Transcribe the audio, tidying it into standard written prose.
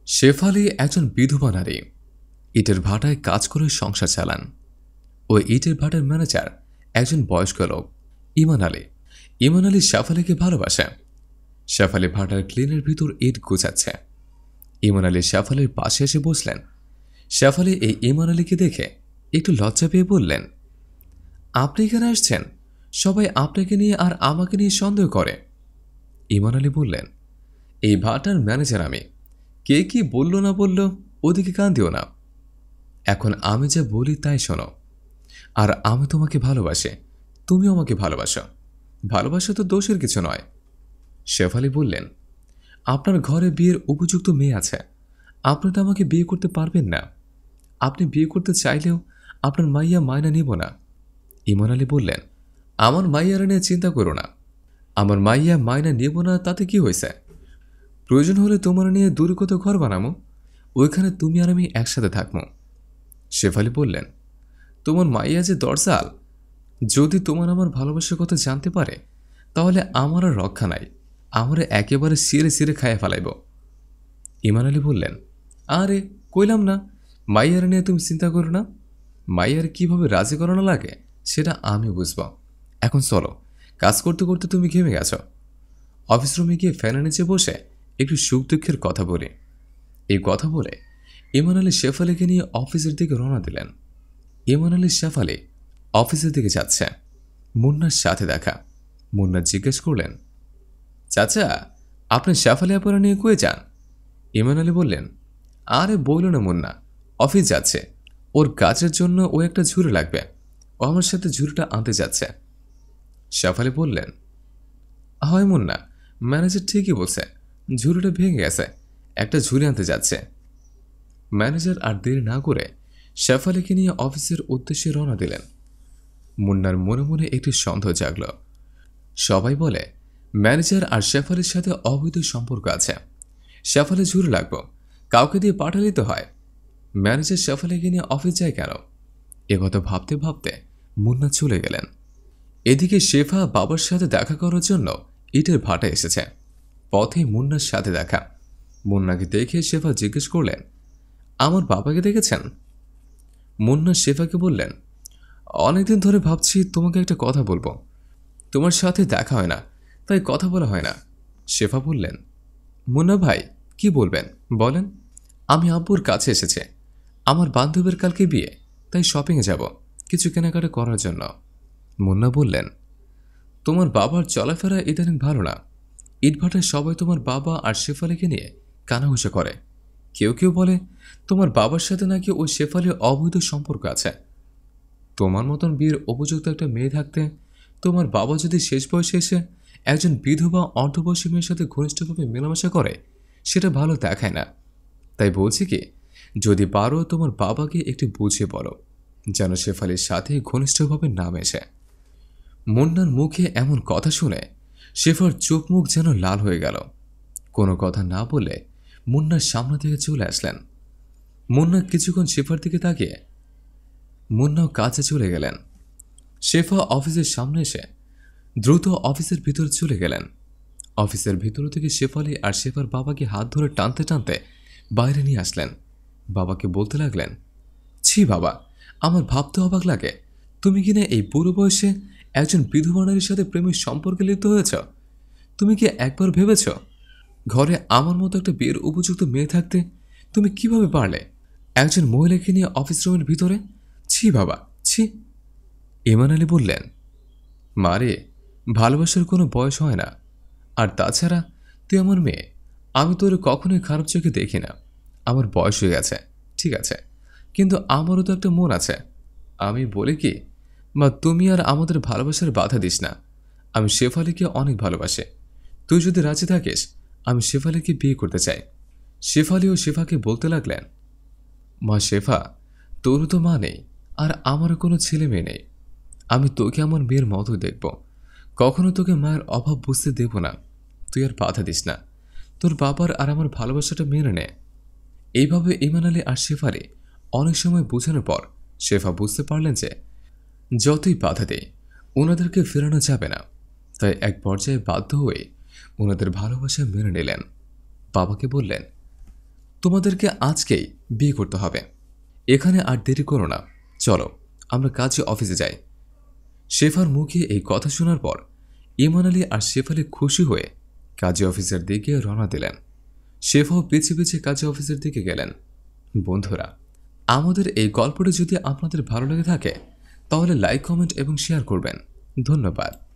শেফালি একজন বিধবা নারী। ইটের ভাটায় কাজ করে সংসার চালান। ওই ইটের ভাটার ম্যানেজার একজন বয়স্ক লোক, ইমান আলী। ইমান আলী শেফালিকে ভালোবাসে। শেফালি ভাটার ক্লিনের ভিতর ইট গুছাচ্ছে। ইমান আলী শেফালির পাশে এসে বসলেন। শেফালি এই ইমান আলীকে দেখে একটু লজ্জা পেয়ে বললেন, আপনি এখানে আসছেন? সবাই আপনাকে নিয়ে আর আমাকে নিয়ে সন্দেহ করে। ইমান আলী বললেন, এই ভাটার ম্যানেজার আমি। কে কি বলল না বলল ওদিকে কান দিও না। এখন আমি যা বলি তাই শোনো। আর আমি তোমাকে ভালোবাসি, তুমিও আমাকে ভালোবাসো। ভালোবাসা তো দোষের কিছু নয়। শেফালি বললেন, আপনার ঘরে বিয়ের উপযুক্ত মেয়ে আছে, আপনি তো আমাকে বিয়ে করতে পারবেন না। আপনি বিয়ে করতে চাইলেও আপনার মাইয়া মায়না নিব না। ইমান আলী বললেন, আমার মাইয়ারা নিয়ে চিন্তা করো না। আমার মাইয়া মায়না নিব না তাতে কি হয়েছে? প্রয়োজন হলে তোমার নিয়ে দূরে কোথাও ঘর বানামো, ওইখানে তুমি আর আমি একসাথে থাকবো। শেফালি বললেন, তোমার মাইয়া যে দরজাল, যদি তোমার আমার ভালোবাসার কথা জানতে পারে তাহলে আমার আর রক্ষা নাই, আমার একেবারে সিরে সিরে খাইয়া ফেলাইব। ইমান আলী বললেন, আরে কইলাম না, মাইয়ার নিয়ে তুমি চিন্তা করো না। মাইয়ার কিভাবে রাজি করানো লাগে সেটা আমি বুঝব। এখন চলো, কাজ করতে করতে তুমি ঘেমে গেছ। অফিস রুমে গিয়ে ফ্যানের নিচে বসে একটু সুখ দুঃখের কথা বলি। এই কথা বলে ইমান আলী শেফালিকে নিয়ে অফিসের দিকে রওনা দিলেন। ইমান আলী শেফালি অফিসের দিকে যাচ্ছে। মুন্নার সাথে দেখা। মুন্না জিজ্ঞেস করলেন, চাচা, আপনি শেফালি আপুরা নিয়ে কয়ে যান? ইমান আলী বললেন, আরে বইল না মুন্না, অফিস যাচ্ছে। ওর কাজের জন্য ও একটা ঝুড়ি লাগবে, ও আমার সাথে ঝুড়িটা আনতে যাচ্ছে। শেফালি বললেন, হয় মুন্না, ম্যানেজার ঠিকই বলছে, ঝুড়িটা ভেঙে গেছে, একটা ঝুড়ি আনতে যাচ্ছে। ম্যানেজার আর দেরি না করে শেফালিকে নিয়ে অফিসের উদ্দেশ্যে রওনা দিলেন। মুন্নার মনে মনে একটি সন্দেহ জাগল। সবাই বলে ম্যানেজার আর শেফালির সাথে অবৈধ সম্পর্ক আছে। শেফালি ঝুড়ি লাগবো, কাউকে দিয়ে পাঠালেই তো হয়। ম্যানেজার শেফালিকে নিয়ে অফিস যায় কেন? একথা ভাবতে ভাবতে মুন্না চলে গেলেন। এদিকে শেফা বাবার সাথে দেখা করার জন্য ইটের ভাটা এসেছে। পথে মুন্নার সাথে দেখা। মুন্নাকে দেখে শেফা জিজ্ঞেস করলেন, আমার বাবাকে দেখেছেন? মুন্না শেফাকে বললেন, অনেকদিন ধরে ভাবছি তোমাকে একটা কথা বলবো, তোমার সাথে দেখা হয় না, তাই কথা বলা হয় না। শেফা বললেন, মুন্না ভাই, কি বলবেন বলেন। আমি আব্বুর কাছে এসেছে, আমার বান্ধবীর কালকে বিয়ে, তাই শপিংয়ে যাব কিছু কেনাকাটা করার জন্য। মুন্না বললেন, তোমার বাবার চলাফেরা ইদানিং ভালো না। ইটভাটায় সবাই তোমার বাবা আর শেফালিকে নিয়ে কানাঘুষা করে। কেউ কেউ বলে তোমার বাবার সাথে নাকি ওই শেফালির অবৈধ সম্পর্ক আছে। তোমার মতন বিয়ের উপযুক্ত একটা মেয়ে থাকতে তোমার বাবা যদি শেষ বয়সে এসে একজন বিধবা অর্ধবয়সী মেয়ের সাথে ঘনিষ্ঠভাবে মেলামেশা করে, সেটা ভালো দেখায় না। তাই বলছি কি, যদি পারো তোমার বাবাকে একটু বুঝিয়ে বলো, যেন শেফালির সাথে ঘনিষ্ঠভাবে না মেশে। মুন্নার মুখে এমন কথা শুনে শেফার চোখ মুখ যেন লাল হয়ে গেল। কোনো কথা না বলে মুন্নার সামনে থেকে চলে আসলেন। মুন্না কিছুক্ষণ শেফার দিকে তাকিয়ে মুন্নাও কাছে চলে গেলেন। শেফা অফিসের সামনে এসে দ্রুত অফিসের ভিতরে চলে গেলেন। অফিসের ভিতর থেকে শেফালি আর শেফার বাবাকে হাত ধরে টানতে টানতে বাইরে নিয়ে আসলেন। বাবাকে বলতে লাগলেন, ছি বাবা, আমার ভাবতে অবাক লাগে, তুমি কিনা এই বুড়ো বয়সে একজন বিধবা নারীর সাথে প্রেমের সম্পর্কে লিপ্ত হয়েছ। তুমি কি একবার ভেবেছ ঘরে আমার মতো একটা বিয়ের উপযুক্ত মেয়ে থাকতে তুমি কিভাবে পারলে একজন মহিলাকে নিয়ে অফিস রুমের ভিতরে? ছি বাবা, ছি। ইমান আলী বললেন, মারে, ভালোবাসার কোনো বয়স হয় না। আর তাছাড়া তুই আমার মেয়ে, আমি তোর কখনোই খারাপ চোখে দেখি না। আমার বয়স হয়ে গেছে, ঠিক আছে, কিন্তু আমারও তো একটা মন আছে। আমি বলি কি, মা, তুমি আর আমাদের ভালোবাসার বাধা দিস না। আমি শেফালিকে অনেক ভালোবাসি। তুই যদি রাজি থাকিস, আমি শেফালিকে বিয়ে করতে চাই। শেফালি ও শেফাকে বলতে লাগলেন, মা শেফা, তোরও তো মা নেই, আর আমারও কোনো ছেলে মেয়ে নেই। আমি তোকে আমার মেয়ের মতো দেখব, কখনো তোকে মায়ের অভাব বুঝতে দেব না। তুই আর বাধা দিস না, তোর বাবার আর আমার ভালোবাসাটা মেনে নে। এইভাবে ইমান আলী আর শেফালি অনেক সময় বোঝানোর পর শেফা বুঝতে পারলেন যে যতই বাধা দেয় ওনাদেরকে ফেরানো যাবে না। তাই এক পর্যায়ে বাধ্য হয়ে ওনাদের ভালোবাসা মেনে নিলেন। বাবাকে বললেন, তোমাদেরকে আজকেই বিয়ে করতে হবে। এখানে আর দেরি করো না, চলো আমরা কাজে অফিসে যাই। শেফার মুখে এই কথা শোনার পর ইমান আলী আর শেফালি খুশি হয়ে কাজী অফিসের দিকে রওনা দিলেন। শেফাও পিছে পিছে কাজী অফিসের দিকে গেলেন। বন্ধুরা, আমাদের এই গল্পটি যদি আপনাদের ভালো লেগে থাকে তাহলে লাইক, কমেন্ট এবং শেয়ার করবেন। ধন্যবাদ।